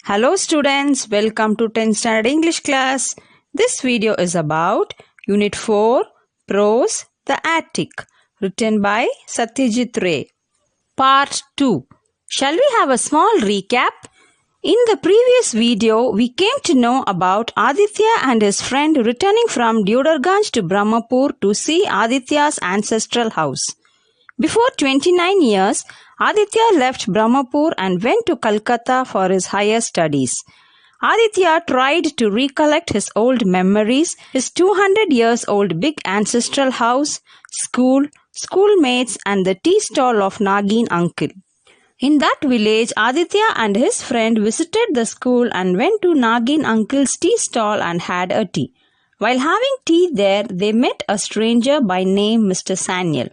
Hello students, welcome to 10th standard English class. This video is about Unit 4, Prose, The Attic, written by Satyajit Ray. Part 2. Shall we have a small recap? In the previous video, we came to know about Aditya and his friend returning from Deodarganj to Brahmapur to see Aditya's ancestral house. Before 29 years, Aditya left Brahmapur and went to Calcutta for his higher studies. Aditya tried to recollect his old memories, his 200 years old big ancestral house, school, schoolmates and the tea stall of Nagin uncle. In that village, Aditya and his friend visited the school and went to Nagin uncle's tea stall and had a tea. While having tea there, they met a stranger by name Mr. Sanyal.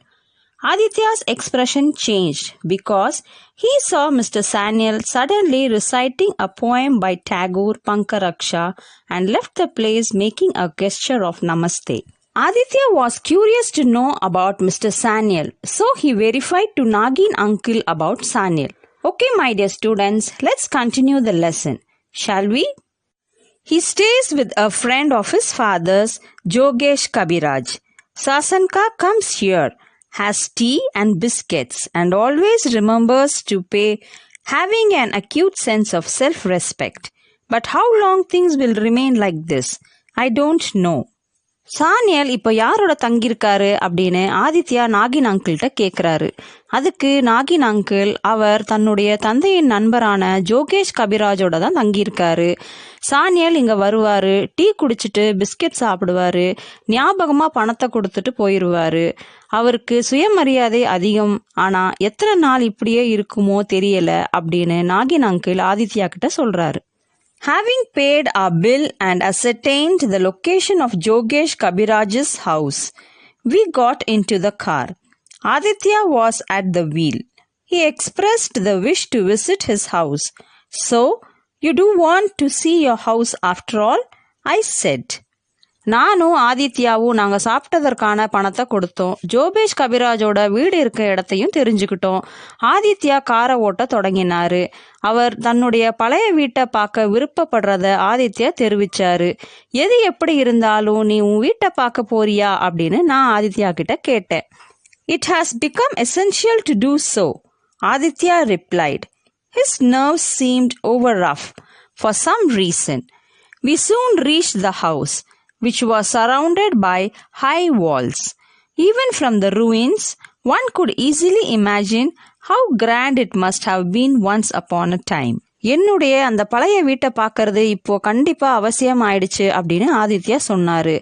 Aditya's expression changed because he saw Mr. Sanyal suddenly reciting a poem by Tagore Pankaraksha and left the place making a gesture of namaste. Aditya was curious to know about Mr. Sanyal, so he verified to Nagin uncle about Sanyal. Okay, my dear students, let's continue the lesson. Shall we? He stays with a friend of his father's, Jogesh Kabiraj. Sasanka comes here, has tea and biscuits, and always remembers to pay, having an acute sense of self-respect. But how long things will remain like this? I don't know. சானியல் இப்போ யாரோட தங்கியிருக்காரு அப்படின்னு ஆதித்யா நாகின் அங்கிள்கிட்ட கேட்குறாரு. அதுக்கு நாகின் uncle அவர் தன்னுடைய தந்தையின் நண்பரான ஜோகேஷ் கபிராஜோட தான் தங்கியிருக்காரு. சானியல் இங்கே வருவார், டீ குடிச்சிட்டு பிஸ்கெட் சாப்பிடுவார், ஞாபகமாக பணத்தை கொடுத்துட்டு போயிடுவார். அவருக்கு சுயமரியாதை அதிகம், ஆனால் எத்தனை நாள் இப்படியே இருக்குமோ தெரியல அப்படின்னு நாகின் அங்கிள் ஆதித்யா கிட்ட சொல்கிறாரு. Having paid our bill and ascertained the location of Jogesh Kabiraj's house, we got into the car. Aditya was at the wheel. He expressed the wish to visit his house. So, you do want to see your house after all? I said. நானும் ஆதித்யாவும் நாங்கள் சாப்பிட்டதற்கான பணத்தை கொடுத்தோம். ஜோகேஷ் கபிராஜோட வீடு இருக்க இடத்தையும் தெரிஞ்சுக்கிட்டோம். ஆதித்யா காரை ஓட்ட தொடங்கினாரு. அவர் தன்னுடைய பழைய வீட்டை பார்க்க விருப்பப்படுறத ஆதித்யா தெரிவிச்சாரு. எது எப்படி இருந்தாலும் நீ உன் வீட்டை பார்க்க போறியா அப்படின்னு நான் ஆதித்யா கிட்ட கேட்டேன். It has become essential to do so, Aditya replied. His nerves seemed over rough for some reason. We soon reached the house, which was surrounded by high walls. Even from the ruins, one could easily imagine how grand it must have been once upon a time. என்னுடைய அந்த பழைய வீட்டை பார்க்கறது இப்போ கண்டிப்பாக அவசியம் ஆயிடுச்சு அப்படின்னு ஆதித்யா சொன்னார்.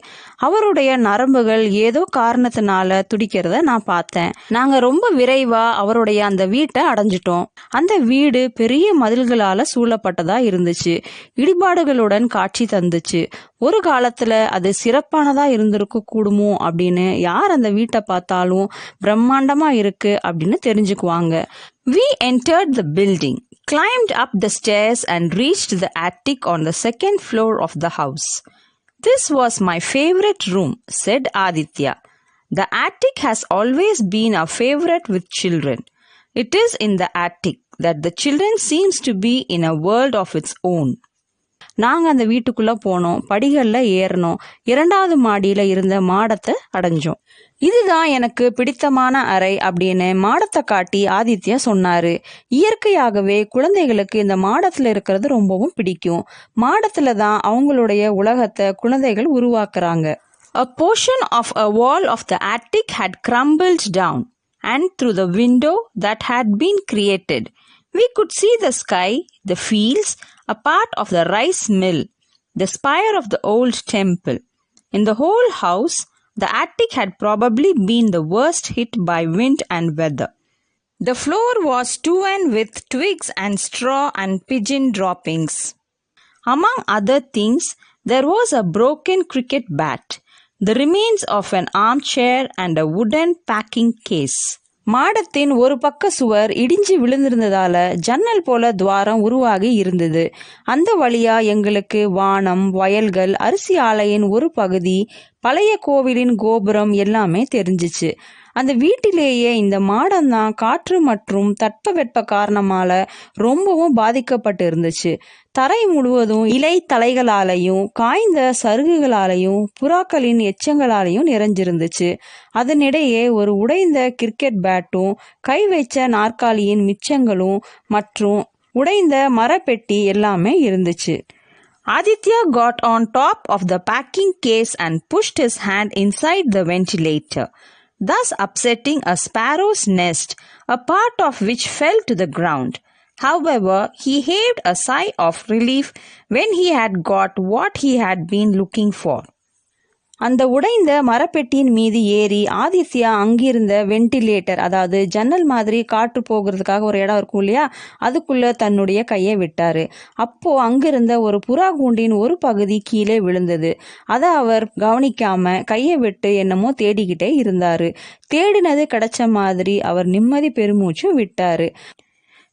அவருடைய நரம்புகள் ஏதோ காரணத்தினால துடிக்கிறத நான் பார்த்தேன். நாங்கள் ரொம்ப விரைவாக அவருடைய அந்த வீட்டை அடைஞ்சிட்டோம். அந்த வீடு பெரிய மதில்களால் சூழப்பட்டதா இருந்துச்சு. இடிபாடுகளுடன் காட்சி தந்துச்சு. ஒரு காலத்தில் அது சிறப்பானதாக இருந்திருக்க கூடுமோ அப்படின்னு யார் அந்த வீட்டை பார்த்தாலும் பிரம்மாண்டமாக இருக்கு அப்படின்னு தெரிஞ்சுக்குவாங்க. We entered the building, climbed up the stairs and reached the attic on the second floor of the house. This was my favorite room, said Aditya. The attic has always been a favorite with children. It is in the attic that the children seems to be in a world of its own. நாங்கள் அந்த வீட்டுக்குள்ளே போனோம், படிகளில் ஏறினோம், 2வது மாடியில் இருந்த மாடத்தை அடைஞ்சோம். இதுதான் எனக்கு பிடித்தமான அறை அப்படின்னு மாடத்தை காட்டி ஆதித்யா சொன்னாரு. இயற்கையாகவே குழந்தைகளுக்கு இந்த மாடத்தில் இருக்கிறது ரொம்பவும் பிடிக்கும். மாடத்துல தான் அவங்களுடைய உலகத்தை குழந்தைகள் உருவாக்குறாங்க. A portion of a wall of the attic had crumbled down, and through the window that had been created, we could see the sky, the fields, a part of the rice mill, the spire of the old temple. In the whole house, the attic had probably been the worst hit by wind and weather. The floor was strewn with twigs and straw and pigeon droppings. Among other things, there was a broken cricket bat, the remains of an armchair and a wooden packing case. மாடத்தின் ஒரு பக்க சுவர் இடிஞ்சு விழுந்திருந்ததால ஜன்னல் போல துவாரம் உருவாகி இருந்தது. அந்த வழியா எங்களுக்கு வானம், வயல்கள், அரிசி ஆலையின் ஒரு பகுதி, பழைய கோவிலின் கோபுரம் எல்லாமே தெரிஞ்சிச்சு. அந்த வீட்டிலேயே இந்த மாடம்தான் காற்று மற்றும் தட்பவெட்ப காரணமால ரொம்பவும் பாதிக்கப்பட்டு இருந்துச்சு. தரை முழுவதும் இலை தலைகளாலையும் காய்ந்த சருகுகளாலையும் புறாக்களின் எச்சங்களாலையும் நிறைஞ்சிருந்துச்சு. அதனிடையே ஒரு உடைந்த கிரிக்கெட் பேட்டும் கை வைச்ச நாற்காலியின் மிச்சங்களும் மற்றும் உடைந்த மரப்பெட்டி எல்லாமே இருந்துச்சு. Aditya got on top of the packing case and pushed his hand inside the ventilator, thus upsetting a sparrow's nest, a part of which fell to the ground. However, he heaved a sigh of relief when he had got what he had been looking for. அந்த உடைந்த மரப்பெட்டியின் மீது ஏறி ஆதித்யா அங்கிருந்த ventilator, அதாவது ஜன்னல் மாதிரி காற்று போகிறதுக்காக ஒரு இடம் இருக்கும் இல்லையா, அதுக்குள்ள தன்னுடைய கையை விட்டாரு. அப்போ அங்கிருந்த ஒரு புறா கூண்டின் ஒரு பகுதி கீழே விழுந்தது. அதை அவர் கவனிக்காம கையை விட்டு என்னமோ தேடிக்கிட்டே இருந்தாரு. தேடினது கிடைச்ச மாதிரி அவர் நிம்மதி பெருமூச்சு விட்டாரு.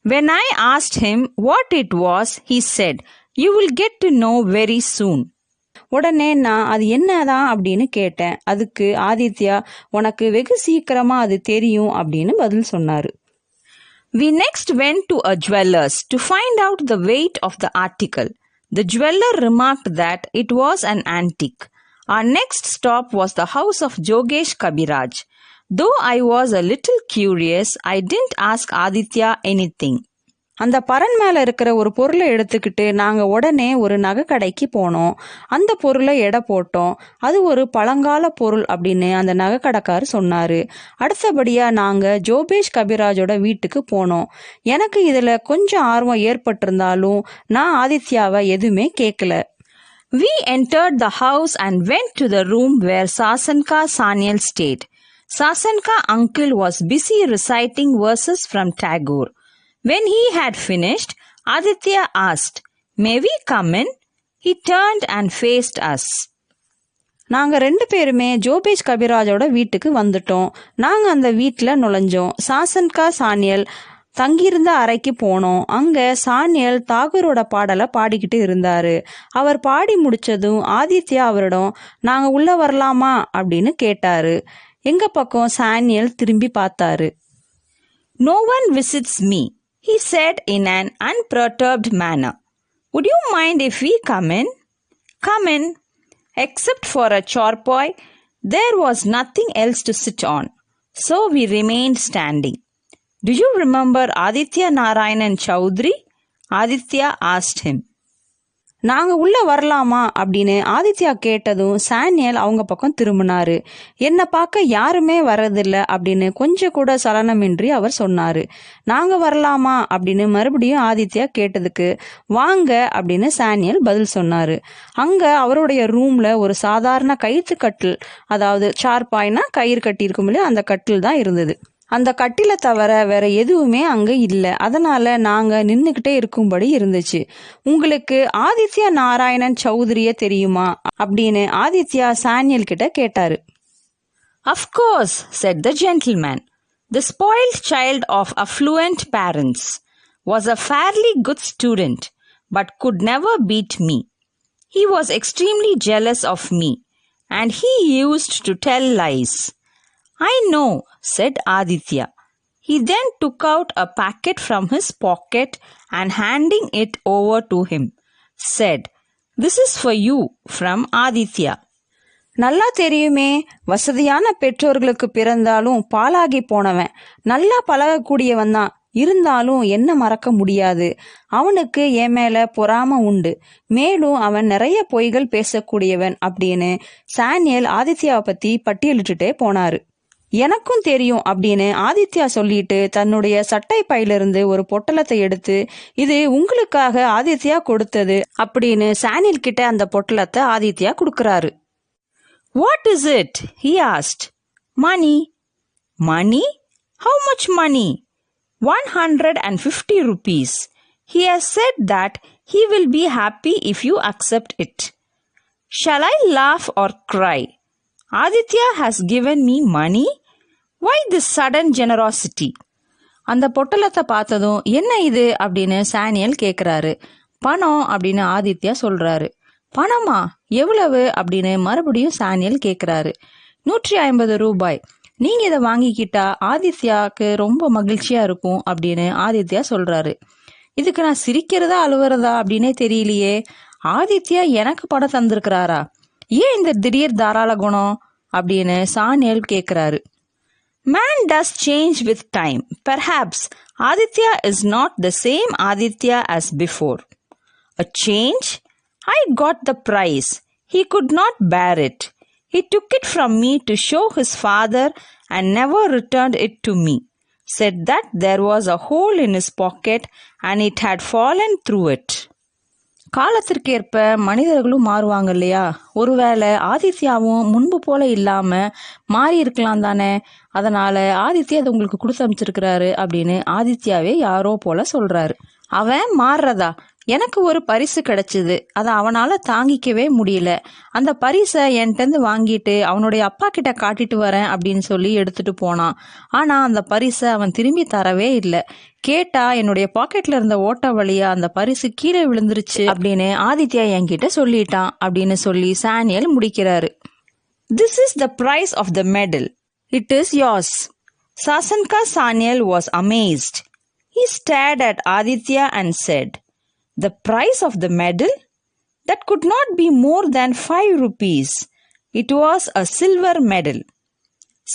When I asked him what it was, he said, "You will get to know very soon." உடனே நான் அது என்னதான் அப்படின்னு கேட்டேன். அதுக்கு ஆதித்யா, உனக்கு வெகு சீக்கிரமா அது தெரியும் அப்படின்னு பதில் சொன்னாரு. We next went to a jeweler's to find out the weight of the article. The jeweler remarked that it was an antique. Our next stop was the house of Jogesh Kabiraj. Though I was a little curious, I didn't ask Aditya anything. அந்த பரன் மேலே இருக்கிற ஒரு பொருளை எடுத்துக்கிட்டு நாங்கள் உடனே ஒரு நகை கடைக்கு போனோம். அந்த பொருளை எடை போட்டோம். அது ஒரு பழங்கால பொருள் அப்படின்னு அந்த நகை கடைக்காரர் சொன்னார். அடுத்தபடியாக நாங்கள் ஜோகேஷ் கபிராஜோட வீட்டுக்கு போனோம். எனக்கு இதில் கொஞ்சம் ஆர்வம் ஏற்பட்டிருந்தாலும் நான் ஆதித்யாவை எதுவுமே கேட்கல. We entered the house and went to the room where Sasanka Sanyal stayed. Sasanka uncle was busy reciting verses from Tagore. When he had finished, Aditya asked, "May we come in?" He turned and faced us. நாங்கள் 2 பேருமே ஜோகேஷ் கபிராஜோட வீட்டுக்கு வந்துட்டோம். நாங்கள் அந்த வீட்டில் நுழைஞ்சோம். சாசன்கா சானியல் தங்கியிருந்த அறைக்கு போனோம். அங்கே சானியல் தாகூரோட பாடலை பாடிக்கிட்டு இருந்தார். அவர் பாடி முடித்ததும் ஆதித்யா அவரிடம், நாங்கள் உள்ளே வரலாமா அப்படின்னு கேட்டார். எங்கள் பக்கம் சானியல் திரும்பி பார்த்தாரு. "No one visits me," he said in an unperturbed manner. "Would you mind if we come in?" "Come in." Except for a charpoy, there was nothing else to sit on, so we remained standing. "Do you remember Aditya Narayanan Chowdhury?" Aditya asked him. நாங்கள் உள்ளே வரலாமா அப்படின்னு ஆதித்யா கேட்டதும் சானியல் அவங்க பக்கம் திரும்பினாரு. என்னை பார்க்க யாருமே வர்றதில்லை அப்படின்னு கொஞ்சம் கூட சலனமின்றி அவர் சொன்னார். நாங்கள் வரலாமா அப்படின்னு மறுபடியும் ஆதித்யா கேட்டதுக்கு வாங்க அப்படின்னு சானியல் பதில் சொன்னார். அங்கே அவருடைய ரூமில் ஒரு சாதாரண கயிற்று கட்டில், அதாவது சார்பாய்னா கயிறு கட்டியிருக்கும் இல்லையா, அந்த கட்டில் தான் இருந்தது. அந்த கட்டிலை தவிர வேற எதுவுமே அங்கே இல்லை. அதனால நாங்கள் நின்றுக்கிட்டே இருக்கும்படி இருந்துச்சு. உங்களுக்கு ஆதித்யா நாராயணன் சௌத்ரியை தெரியுமா அப்படின்னு ஆதித்யா சானியல் கிட்ட கேட்டாரு. "Of course," said the gentleman. "The spoiled child of affluent parents. Was a fairly good student, but could never beat me. He was extremely jealous of me, and he used to tell lies." "I know," said Aditya. He then took out a packet from his pocket and handing it over to him, said, "This is for you from Aditya." நல்லா தெரியுமே, வசதியான பெற்றோர்களுக்கு பிறந்தாலும் பாலாகி போனவன், நல்லா பழகக்கூடியவன் தான். இருந்தாலும் என்ன மறக்க முடியாது. அவனுக்கு என் மேல பொறாம உண்டு. மேலும் அவன் நிறைய பொய்கள் பேசக்கூடியவன் அப்படின்னு சானியல் ஆதித்யாவை பத்தி பட்டியலிட்டுட்டே போனாரு. எனக்கும் தெரியும் அப்படின்னு ஆதித்யா சொல்லிட்டு தன்னுடைய சட்டை பையிலிருந்து ஒரு பொட்டலத்தை எடுத்து, இது உங்களுக்காக ஆதித்யா கொடுத்தது அப்படின்னு சானியல் கிட்ட அந்த பொட்டலத்தை ஆதித்யா கொடுக்கறாரு. "What is it?" he asked. "Money." "Money? How much money?" 150 rupees. "He has said that he will be happy if you accept it." "Shall I laugh or cry? Aditya has given me money? Why this sudden generosity?" அந்த பொட்டலத்தை பார்த்ததும் என்ன இது அப்படின்னு சானியல் கேட்குறாரு. "பணம்" அப்படின்னு ஆதித்யா சொல்றாரு. "பணமா? எவ்வளவு?" அப்படின்னு மறுபடியும் சானியல் கேட்குறாரு. 150 ரூபாய். நீங்க இதை வாங்கிக்கிட்டா ஆதித்யாவுக்கு ரொம்ப மகிழ்ச்சியா இருக்கும் அப்படின்னு ஆதித்யா சொல்றாரு. இதுக்கு நான் சிரிக்கிறதா அழுவுறதா அப்படின்னே தெரியலையே. ஆதித்யா எனக்கு பணம் தந்திருக்கிறாரா? ஏன் இந்த திடீர் தாராள குணம் அப்படின்னு சானியல் கேட்கிறாரு. Man does change with time. Perhaps Aditya is not the same Aditya as before. A change? I got the prize. He could not bear it. He took it from me to show his father and never returned it to me. Said that there was a hole in his pocket and it had fallen through it. காலத்திற்கேற்ப மனிதர்களும் மாறுவாங்க இல்லையா? ஒருவேளை ஆதித்யாவும் முன்பு போல இல்லாம மாறி இருக்கலாம் தானே. அதனால ஆதித்யா அதை உங்களுக்கு கொடுத்து அமைச்சிருக்கிறாரு அப்படின்னு ஆதித்யாவே யாரோ போல சொல்றாரு. அவன் மாறுறதா? எனக்கு ஒரு பரிசு கிடைச்சது, அதை அவனால தாங்கிக்கவே முடியல. அந்த பரிசை என்கிட்ட வாங்கிட்டு அவனுடைய அப்பா கிட்ட காட்டிட்டு வரேன் அப்படின்னு சொல்லி எடுத்துட்டு போனான். ஆனா அந்த பரிசை அவன் திரும்பி தரவே இல்லை. கேட்டா என்னுடைய பாக்கெட்ல இருந்த ஓட்ட வழியா அந்த பரிசு கீழே விழுந்துருச்சு அப்படின்னு ஆதித்யா என்கிட்ட சொல்லிட்டான் அப்படின்னு சொல்லி சானியல் முடிக்கிறாரு. This is the price of the medal. It is yours. Sasanka Sanyal was amazed. He stared at Aditya and said, "The price of the medal? That could not be more than 5 rupees. It was a silver medal.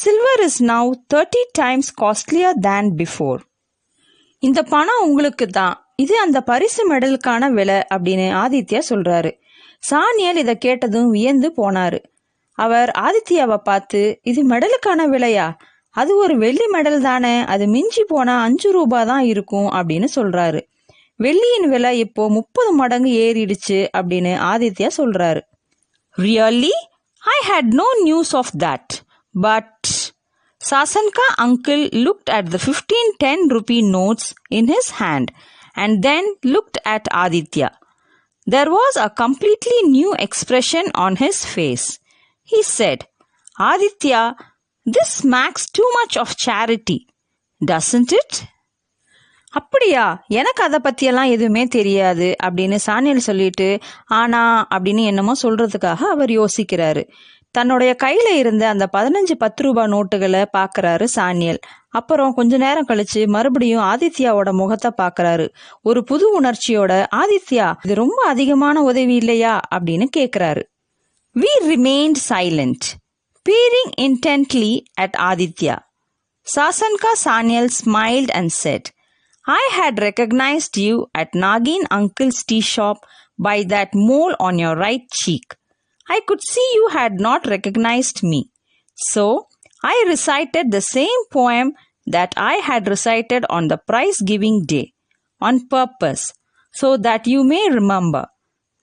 Silver is now 30 times costlier than before." இந்த பணம் உங்களுக்கு தான், இது அந்த பரிசு மெடலுக்கான விலை அப்படின்னு ஆதித்யா சொல்றாரு. சானியல் இதை கேட்டதும் வியந்து போனாரு. அவர் ஆதித்யாவை பார்த்து, இது மெடலுக்கான விலையா? அது ஒரு வெள்ளி மெடல் தானே, அது மிஞ்சி போனா 5 ரூபாய் தான் இருக்கும் அப்படின்னு சொல்றாரு. வெள்ளியின் விலை இப்போ 30 மடங்கு ஏறிடுச்சு அப்படின்னு ஆதித்யா சொல்றாரு. Really? I had no news of that. But Sasanka uncle looked at the 15-10 rupee notes in his hand and then looked at Aditya. There was a completely new expression on his face. He said, "Aditya, this smacks too much of charity, doesn't it?" அப்படியா, எனக்கு அதை பற்றியெல்லாம் எதுவுமே தெரியாது அப்படின்னு சானியல் சொல்லிட்டு ஆனா அப்படின்னு என்னமோ சொல்றதுக்காக அவர் யோசிக்கிறாரு. தன்னுடைய கையில இருந்த அந்த 15-10 ரூபாய் நோட்டுகளை பாக்குறாரு சானியல். அப்புறம் கொஞ்ச நேரம் கழிச்சு மறுபடியும் ஆதித்யாவோட முகத்தை பாக்குறாரு. ஒரு புது உணர்ச்சியோட, ஆதித்யா, இது ரொம்ப அதிகமான உதவி இல்லையா அப்படின்னு கேக்குறாரு. We remained silent, peering intently at Aditya. Sasanka Sanyal smiled and said, "I had recognized you at Nagin uncle's tea shop by that mole on your right cheek. I could see you had not recognized me. So, I recited the same poem that I had recited on the prize-giving day, on purpose, so that you may remember.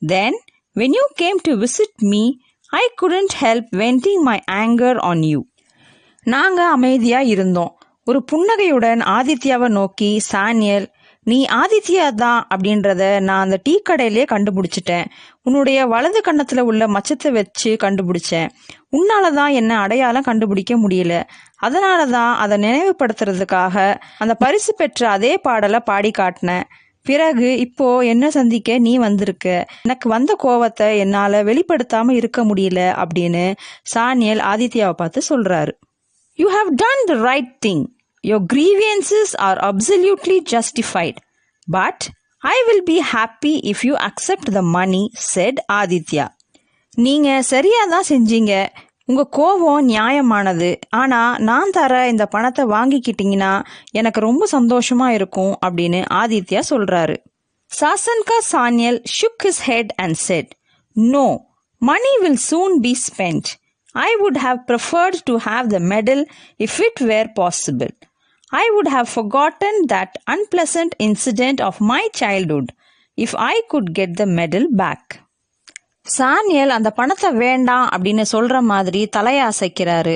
Then, when you came to visit me, I couldn't help venting my anger on you." நாங்க அமைதியா இருந்தோம். ஒரு புன்னகையுடன் ஆதித்யாவை நோக்கி சானியல், "நீ ஆதித்யா தான் அப்படின்றத நான் அந்த டீ கடையிலே கண்டுபிடிச்சிட்டேன். உன்னுடைய வலது கன்னத்துல உள்ள மச்சத்தை வச்சு கண்டுபிடிச்சேன். உன்னாலதான் என்ன அடையாளம் கண்டுபிடிக்க முடியல. அதனாலதான் அதை நினைவுபடுத்துறதுக்காக அந்த பரிசு பெற்ற அதே பாடலை பாடி காட்டினேன். பிறகு இப்போ என்ன சந்திக்க நீ வந்திருக்க. எனக்கு வந்த கோவத்தை என்னால வெளிப்படுத்தாம இருக்க முடியல அப்படின்னு சானியல் ஆதித்யாவை பார்த்து சொல்றாரு. You have done the right thing. Your grievances are absolutely justified. But I will be happy if you accept the money, said Aditya. நீங்க சரியா தான் செஞ்சீங்க. உங்க கோபம் நியாயமானது. ஆனா நான் தர இந்த பணத்தை வாங்கிக்கிட்டீங்கன்னா எனக்கு ரொம்ப சந்தோஷமா இருக்கும் அப்படின்னு ஆதித்யா சொல்றாரு. Sasanka Sanyal shook his head and said, "No, money will soon be spent. I would have preferred to have the medal if it were possible. I would have forgotten that unpleasant incident of my childhood if I could get the medal back." சானியல் அந்த பணத்தை வேண்டாம் அப்படின்னு சொல்ற மாதிரி தலையசைக்கிறாரு.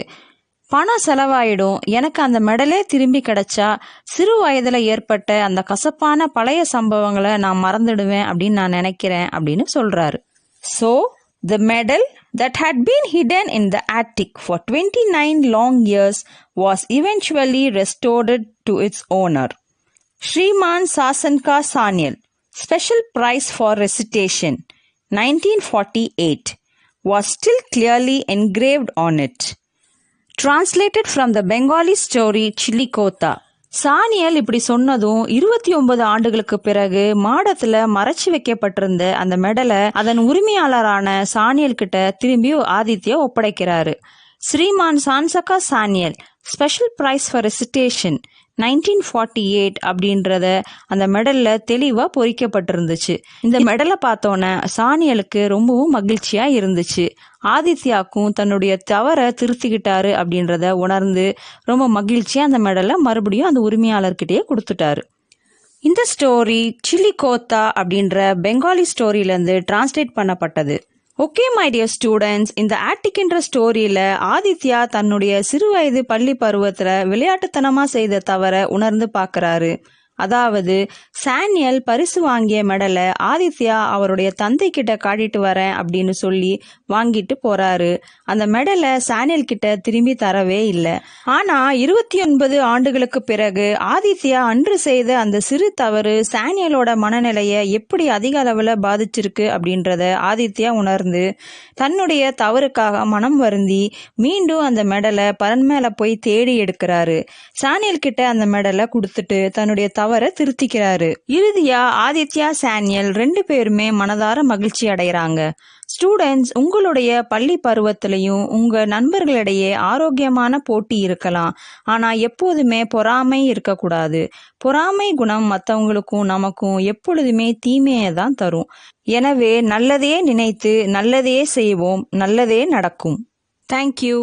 பணம் செலவாயிடும், எனக்கு அந்த மெடலே திரும்பி கிடைச்சா சிறு வயதுல ஏற்பட்ட அந்த கசப்பான பழைய சம்பவங்களை நான் மறந்துடுவேன் அப்படின்னு நான் நினைக்கிறேன் அப்படின்னு சொல்றாரு. So, the medal that had been hidden in the attic for 29 long years was eventually restored to its owner. Shriman Sasanka Sanyal, Special Prize for Recitation, 1948, was still clearly engraved on it. Translated from the Bengali story Chilikotha. சானியல் இப்படி சொன்னதும் 29 ஆண்டுகளுக்கு பிறகு மாடத்துல மறைச்சு வைக்கப்பட்டிருந்த அந்த மெடலை அதன் உரிமையாளரான சானியல் கிட்ட திரும்பி ஆதித்யா ஒப்படைக்கிறாரு. ஸ்ரீமான் சான்சகா சானியல் ஸ்பெஷல் பிரைஸ் ஃபார் ரெசிடேஷன் 1948 அப்படின்றத அந்த மெடல்ல தெளிவா பொறிக்கப்பட்டிருந்துச்சு. இந்த மெடலை பார்த்தோன்னே சானியலுக்கு ரொம்பவும் மகிழ்ச்சியா இருந்துச்சு. ஆதித்யாக்கும் தன்னுடைய தவறை திருத்திக்கிட்டாரு அப்படின்றத உணர்ந்து ரொம்ப மகிழ்ச்சியா அந்த மெடலை மறுபடியும் அந்த உரிமையாளர்கிட்டயே கொடுத்துட்டாரு. இந்த ஸ்டோரி சிலிகோத்தா அப்படின்ற பெங்காலி ஸ்டோரியிலேருந்து டிரான்ஸ்லேட் பண்ணப்பட்டது. ஓகே மை டியர் ஸ்டூடெண்ட்ஸ், இந்த ஆட்டிக் என்ற ஸ்டோரியில ஆதித்யா தன்னுடைய சிறுவயது பள்ளி பருவத்துல விளையாட்டுத்தனமா செய்த தவற உணர்ந்து பார்க்கறாரு. அதாவது சானியல் பரிசு வாங்கிய மெடலை ஆதித்யா அவருடைய தந்தை கிட்ட காட்டிட்டு வரேன் அப்படின்னு சொல்லி வாங்கிட்டு போறாரு. அந்த மெடலை சானியல் கிட்ட திரும்பி தரவே இல்லை. ஆனா 29 ஆண்டுகளுக்கு பிறகு ஆதித்யா அன்று செய்த அந்த சிறு தவறு சானியலோட மனநிலையை எப்படி அதிக அளவுல பாதிச்சிருக்கு அப்படின்றத ஆதித்யா உணர்ந்து தன்னுடைய தவறுக்காக மனம் வருந்தி மீண்டும் அந்த மெடலை பரன் மேல போய் தேடி எடுக்கிறாரு. சானியல் கிட்ட அந்த மெடலை கொடுத்துட்டு தன்னுடைய தவறை திருத்திக்கிறாரு. இறுதியா ஆதித்யா சானியல் 2 பேருமே மனதார மகிழ்ச்சி அடைகிறாங்க. ஸ்டூடெண்ட்ஸ், உங்களுடைய பள்ளி பருவத்திலையும் உங்க நண்பர்களிடையே ஆரோக்கியமான போட்டி இருக்கலாம். ஆனா எப்போதுமே பொறாமை இருக்கக்கூடாது. பொறாமை குணம் மற்றவங்களுக்கும் நமக்கும் எப்பொழுதுமே தீமையை தான் தரும். எனவே நல்லதே நினைத்து நல்லதே செய்வோம், நல்லதே நடக்கும். தேங்க்யூ.